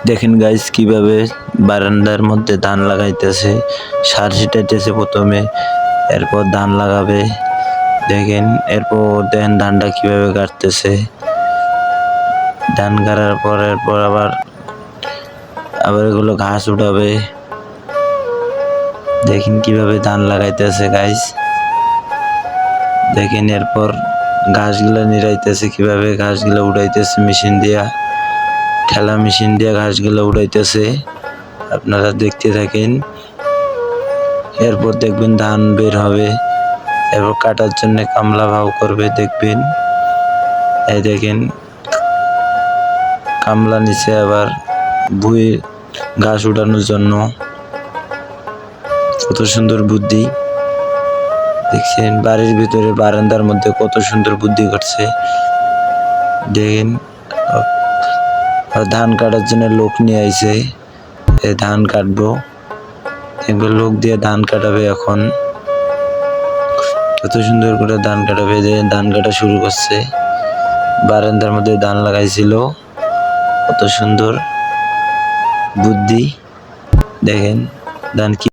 দেখেন গাইস কিভাবে বারান্দার মধ্যে ধান লাগাইতেছে, সার ছিটাইতেছে প্রথমে, এরপর ধান লাগাবে। দেখেন এরপর দেখেন ধানটা কিভাবে কাটতেছে। ধান কাটার পর এরপর আবার এগুলো ঘাস উঠাবে। দেখেন কিভাবে ধান লাগাইতেছে গাইস। দেখেন এরপর ঘাসগুলা নিড়াইতেছে, কিভাবে ঘাসগুলা উঠাইতেছে মেশিন দিয়া, ঠেলা মেশিন দিয়ে ঘাসগুলো উঠাইতেছে। আপনারা দেখতে থাকেন। এরপর দেখবেন ধান বের হবে, এরপর কাটার জন্য কামলা ভাও করবে। দেখবেন এই দেখেন কামলা নিচে আবার ভুঁই ঘাস উঠানোর জন্য। কত সুন্দর বুদ্ধি দেখছেন, বাড়ির ভিতরে বারান্দার মধ্যে কত সুন্দর বুদ্ধি করছে। দেখেন ধান কাটার জন্য লোক নিয়ে আইছে, ধান কাটবো। এবার লোক দিয়ে ধান কাটাবে। এখন কত সুন্দর করে ধান কাটাবে, যে ধান কাটা শুরু করছে। বারান্দার মধ্যে ধান লাগাইছিল, কত সুন্দর বুদ্ধি। দেখেন ধান কি